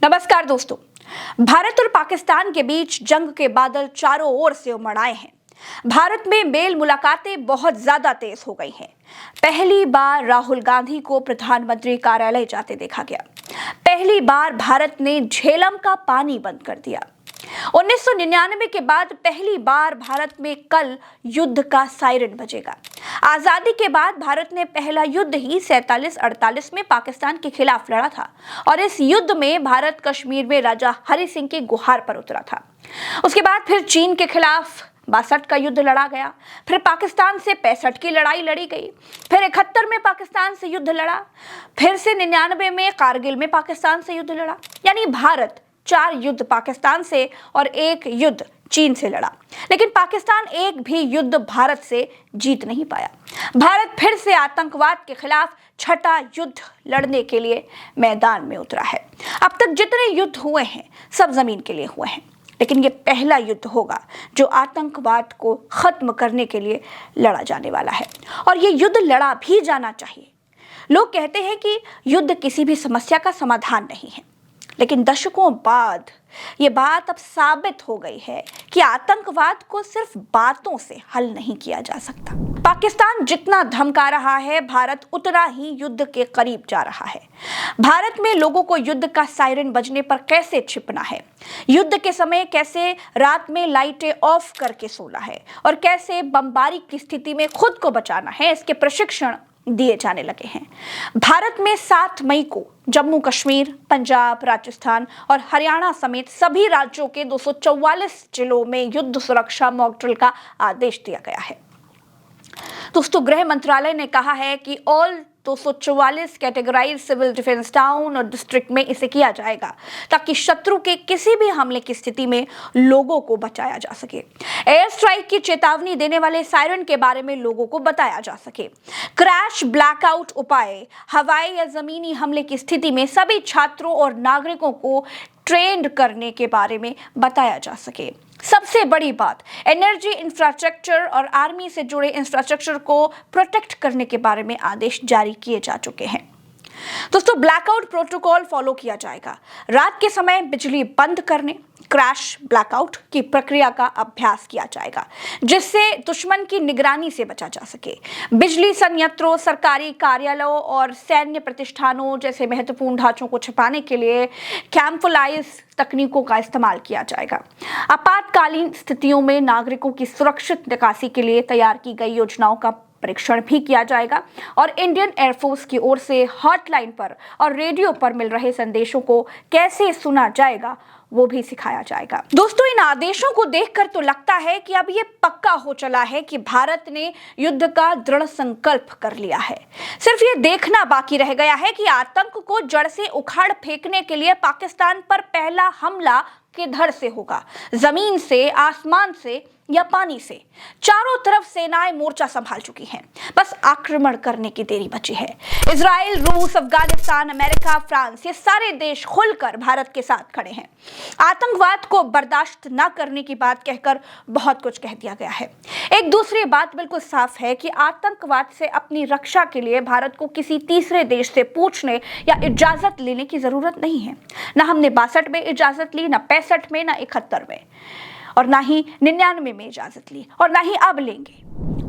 नमस्कार दोस्तों। भारत और पाकिस्तान के बीच जंग के बादल चारों ओर से उमड़ आए हैं। भारत में मेल मुलाकातें बहुत ज्यादा तेज हो गई हैं। पहली बार राहुल गांधी को प्रधानमंत्री कार्यालय जाते देखा गया। पहली बार भारत ने झेलम का पानी बंद कर दिया। 1999 के बाद पहली बार भारत में कल युद्ध का सायरन बजेगा। आजादी के बाद भारत ने पहला युद्ध ही 47-48 में पाकिस्तान के खिलाफ लड़ा था और इस युद्ध में भारत कश्मीर में राजा हरि सिंह की गुहार पर उतरा था। उसके बाद फिर चीन के खिलाफ 62 का युद्ध लड़ा गया, फिर पाकिस्तान से 65 की लड़ाई लड़ी गई, फिर 71 में पाकिस्तान से युद्ध लड़ा, फिर से 99 में कारगिल में पाकिस्तान से युद्ध लड़ा। यानी भारत 4 युद्ध पाकिस्तान से और 1 युद्ध चीन से लड़ा, लेकिन पाकिस्तान एक भी युद्ध भारत से जीत नहीं पाया। भारत फिर से आतंकवाद के खिलाफ छठा युद्ध लड़ने के लिए मैदान में उतरा है। अब तक जितने युद्ध हुए हैं सब जमीन के लिए हुए हैं, लेकिन ये पहला युद्ध होगा जो आतंकवाद को खत्म करने के लिए लड़ा जाने वाला है, और ये युद्ध लड़ा भी जाना चाहिए। लोग कहते हैं कि युद्ध किसी भी समस्या का समाधान नहीं है, लेकिन दशकों बाद ये बात अब साबित हो गई है कि आतंकवाद को सिर्फ बातों से हल नहीं किया जा सकता। पाकिस्तान जितना धमका रहा है, भारत उतना ही युद्ध के करीब जा रहा है। भारत में लोगों को युद्ध का सायरन बजने पर कैसे छिपना है, युद्ध के समय कैसे रात में लाइटें ऑफ करके सोना है और कैसे बमबारी की स्थिति में खुद को बचाना है, इसके प्रशिक्षण दिए जाने लगे हैं। भारत में 7 मई को जम्मू कश्मीर, पंजाब, राजस्थान और हरियाणा समेत सभी राज्यों के 244 जिलों में युद्ध सुरक्षा मॉक ड्रिल का आदेश दिया गया है। दोस्तों, गृह मंत्रालय ने कहा है कि all 244 categorise civil defence town और डिस्ट्रिक्ट में इसे किया जाएगा, ताकि शत्रु के किसी भी हमले की स्थिति में लोगों को बचाया जा सके। एयर स्ट्राइक की चेतावनी देने वाले सायरन के बारे में लोगों को बताया जा सके। क्रैश ब्लैकआउट उपाय, हवाई या जमीनी हमले की स्थिति में सभी छात्रों और नागरिकों को ट्रेंड करने के बारे में बताया जा सके। सबसे बड़ी बात, एनर्जी इंफ्रास्ट्रक्चर और आर्मी से जुड़े इंफ्रास्ट्रक्चर को प्रोटेक्ट करने के बारे में आदेश जारी किए जा चुके हैं। दोस्तों, ब्लैकआउट प्रोटोकॉल फॉलो किया जाएगा। रात के समय बिजली बंद करने, क्रैश ब्लैकआउट की प्रक्रिया का अभ्यास किया जाएगा, जिससे दुश्मन की निगरानी से बचा जा सके। बिजली संयंत्रों, सरकारी कार्यालयों और सैन्य प्रतिष्ठानों जैसे महत्वपूर्ण ढांचों को छिपाने के लिए कैम्फलाइज तकनीकों का इस्तेमाल किया जाएगा। आपातकालीन स्थितियों में नागरिकों की सुरक्षित निकासी के लिए तैयार की गई योजनाओं का परीक्षण भी किया जाएगा और इंडियन एयरफोर्स की ओर से हॉटलाइन पर और रेडियो पर मिल रहे संदेशों को कैसे सुना जाएगा वो भी सिखाया जाएगा। दोस्तों, इन आदेशों को देखकर तो लगता है कि अब ये पक्का हो चला है कि भारत ने युद्ध का दृढ़ संकल्प कर लिया है। सिर्फ ये देखना बाकी रह गया है कि आतंक को जड़ से उखाड़ फेंकने के लिए पाकिस्तान पर पहला हमला किधर से होगा, जमीन से, आसमान से या पानी से। चारों तरफ सेनाएं मोर्चा संभाल चुकी हैं, बस आक्रमण करने की देरी बची है। इजराइल, रूस, अफगानिस्तान, अमेरिका, फ्रांस, ये सारे देश खुलकर भारत के साथ खड़े हैं। आतंकवाद को बर्दाश्त न करने की बात कहकर बहुत कुछ कह दिया गया है। एक दूसरी बात बिल्कुल साफ है कि आतंकवाद से अपनी रक्षा के लिए भारत को किसी तीसरे देश से पूछने या इजाजत लेने की जरूरत नहीं है। ना हमने 62 में इजाजत ली, ना 65 में, ना 71 में, और ना ही 99 में इजाजत ली, और ना ही अब लेंगे।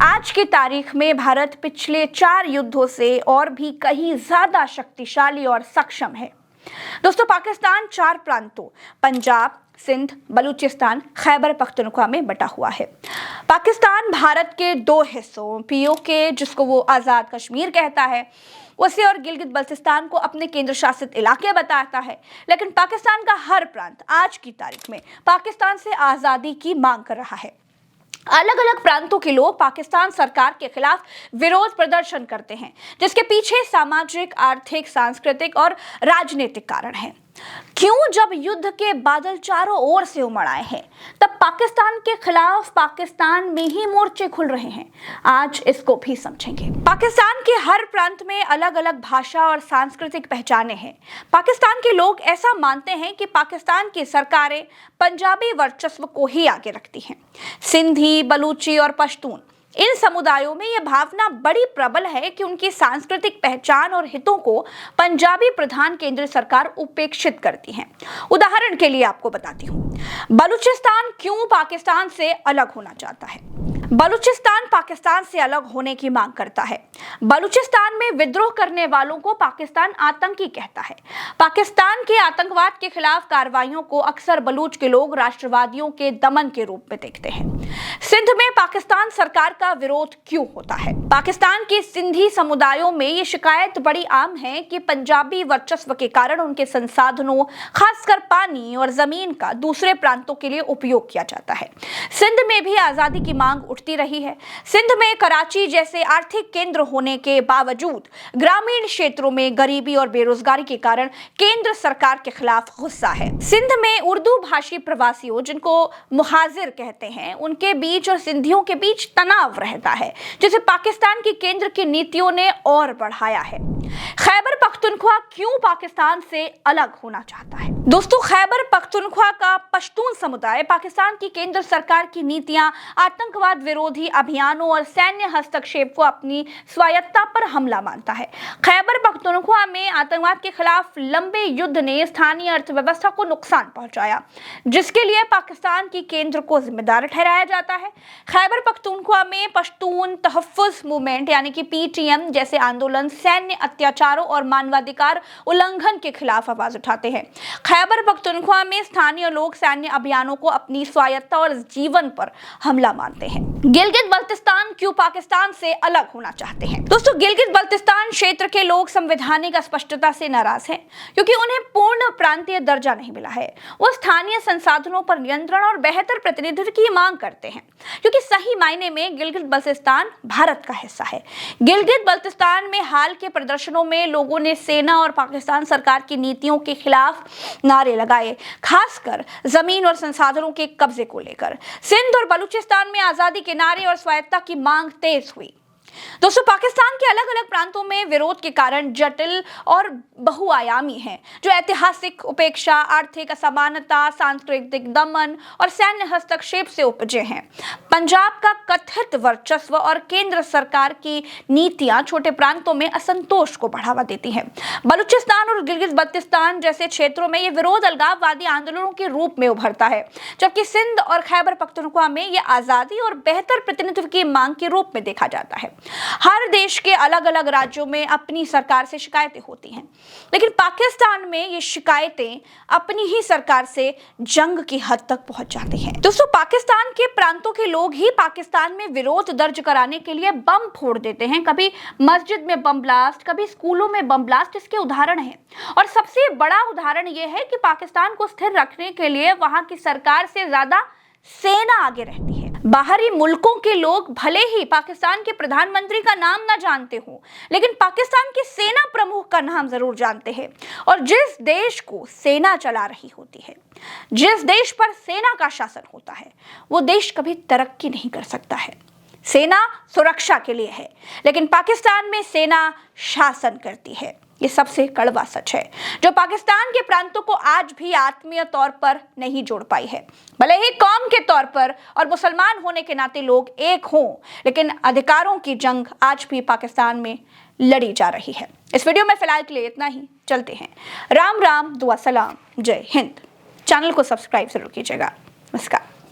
आज की तारीख में भारत पिछले 4 युद्धों से और भी कहीं ज्यादा शक्तिशाली और सक्षम है। दोस्तों, पाकिस्तान 4 प्रांतों पंजाब, सिंध, बलूचिस्तान, खैबर पख्तूनख्वा में बटा हुआ है। पाकिस्तान भारत के 2 हिस्सों पीओके, जिसको वो आजाद कश्मीर कहता है, उसे और गिलगित बल्तिस्तान को अपने केंद्र शासित इलाके बताता है, लेकिन पाकिस्तान का हर प्रांत आज की तारीख में पाकिस्तान से आजादी की मांग कर रहा है। अलग अलग प्रांतों के लोग पाकिस्तान सरकार के खिलाफ विरोध प्रदर्शन करते हैं, जिसके पीछे सामाजिक, आर्थिक, सांस्कृतिक और राजनीतिक कारण हैं। क्यों? जब युद्ध के बादल चारों ओर से उमड़ आए हैं, तब पाकिस्तान के खिलाफ पाकिस्तान में ही मोर्चे खुल रहे हैं। आज इसको भी समझेंगे। पाकिस्तान के हर प्रांत में अलग अलग भाषा और सांस्कृतिक पहचाने हैं। पाकिस्तान के लोग ऐसा मानते हैं कि पाकिस्तान की सरकारें पंजाबी वर्चस्व को ही आगे रखती हैं। सिंधी, बलूची और पश्तून इन समुदायों में यह भावना बड़ी प्रबल है कि उनकी सांस्कृतिक पहचान और हितों को पंजाबी प्रधान केंद्र सरकार उपेक्षित करती है। उदाहरण के लिए आपको बताती हूँ, बलूचिस्तान क्यों पाकिस्तान से अलग होना चाहता है। बलूचिस्तान पाकिस्तान से अलग होने की मांग करता है। बलूचिस्तान में विद्रोह करने वालों को पाकिस्तान आतंकी कहता है। पाकिस्तान के आतंकवाद के खिलाफ कार्रवाइयों को अक्सर बलूच के लोग राष्ट्रवादियों के दमन के रूप में देखते हैं। सिंध में पाकिस्तान सरकार का विरोध क्यों होता है। पाकिस्तान के सिंधी समुदायों में ये शिकायत बड़ी आम है कि पंजाबी वर्चस्व के कारण उनके संसाधनों, खासकर पानी और जमीन का दूसरे प्रांतों के लिए उपयोग किया जाता है। सिंध में भी आजादी की मांग उठती रही है। सिंध में कराची जैसे आर्थिक केंद्र होने के बावजूद ग्रामीण क्षेत्रों में गरीबी और बेरोजगारी के कारण केंद्र सरकार के खिलाफ गुस्सा है। सिंध में उर्दू भाषी प्रवासियों, जिनको मुहाजिर कहते हैं, उनके बीच और सिंधियों के बीच तनाव रहता है, जिसे पाकिस्तान की केंद्र की नीतियों ने और बढ़ाया है। खैबर पख्तूनख्वा क्यों पाकिस्तान से अलग होना चाहता है। दोस्तों, खैबर पख्तूनख्वा का पश्तून समुदाय पाकिस्तान की केंद्र सरकार की नीतियां, आतंकवाद विरोधी अभियानों और सैन्य हस्तक्षेप को अपनी स्वायत्ता पर हमला मानता है। खैबर पख्तूनख्वा में आतंकवाद के खिलाफ लंबे युद्ध ने स्थानीय अर्थव्यवस्था को नुकसान पहुंचाया, जिसके लिए पाकिस्तान की केंद्र को जिम्मेदार ठहराया जाता है। खैबर पख्तूनख्वा में पश्तून तहफ़्फ़ुज़ मूवमेंट यानी कि PTM जैसे आंदोलन सैन्य अत्याचारों और मानवाधिकार उल्लंघन के खिलाफ आवाज उठाते हैं। खैबर पख्तूनख्वा में स्थानीय लोग सैन्य अभियानों को अपनी स्वायत्ता और जीवन पर हमला मानते हैं। गिलगित बल्तिस्तान क्यों पाकिस्तान से अलग होना चाहते हैं। दोस्तों, गिलगित बल्तिस्तान क्षेत्र के लोग संवैधानिक अस्पष्टता से नाराज हैं, क्योंकि उन्हें पूर्ण प्रांतीय दर्जा नहीं मिला है। वो स्थानीय संसाधनों पर नियंत्रण और बेहतर प्रतिनिधित्व की मांग करते हैं, क्योंकि सही मायने में गिलगित बल्तिस्तान भारत का हिस्सा है। गिलगित बल्तिस्तान में हाल के प्रदर्शनों में लोगों ने सेना और पाकिस्तान सरकार की नीतियों के खिलाफ नारे लगाए, खासकर जमीन और संसाधनों के कब्जे को लेकर। सिंध और बलूचिस्तान में आजादी के नारे और स्वायत्ता की मांग तेज हुई। दोस्तों, पाकिस्तान के अलग अलग प्रांतों में विरोध के कारण जटिल और बहुआयामी है, जो ऐतिहासिक उपेक्षा, आर्थिक असमानता, सांस्कृतिक दमन और सैन्य हस्तक्षेप से उपजे हैं। पंजाब का कथित वर्चस्व और केंद्र सरकार की नीतियां छोटे प्रांतों में असंतोष को बढ़ावा देती हैं। बलूचिस्तान और गिलगित बल्तिस्तान जैसे क्षेत्रों में यह विरोध अलगाववादी आंदोलनों के रूप में उभरता है, जबकि सिंध और खैबर पख्तूनख्वा में यह आजादी और बेहतर प्रतिनिधित्व की मांग के रूप में देखा जाता है। हर देश के अलग अलग राज्यों में अपनी सरकार से शिकायतें होती हैं, लेकिन पाकिस्तान में ये शिकायतें अपनी ही सरकार से जंग की हद तक पहुंच जाती हैं। दोस्तों, पाकिस्तान के प्रांतों के लोग ही पाकिस्तान में विरोध दर्ज कराने के लिए बम फोड़ देते हैं। कभी मस्जिद में बम ब्लास्ट, कभी स्कूलों में बम ब्लास्ट इसके उदाहरण हैं। और सबसे बड़ा उदाहरण यह है कि पाकिस्तान को स्थिर रखने के लिए वहां की सरकार से ज्यादा सेना आगे रहती है। बाहरी मुल्कों के लोग भले ही पाकिस्तान के प्रधानमंत्री का नाम न जानते हो, लेकिन पाकिस्तान के सेना प्रमुख का नाम जरूर जानते हैं। और जिस देश को सेना चला रही होती है, जिस देश पर सेना का शासन होता है, वो देश कभी तरक्की नहीं कर सकता है। सेना सुरक्षा के लिए है, लेकिन पाकिस्तान में सेना शासन करती है। ये सबसे कड़वा सच है, जो पाकिस्तान के प्रांतों को आज भी आत्मीय तौर पर नहीं जोड़ पाई है। भले ही कौम के तौर पर और मुसलमान होने के नाते लोग एक हों, लेकिन अधिकारों की जंग आज भी पाकिस्तान में लड़ी जा रही है। इस वीडियो में फिलहाल के लिए इतना ही। चलते हैं। राम राम, दुआ सलाम, जय हिंद। चैनल को सब्सक्राइब जरूर कीजिएगा। नमस्कार।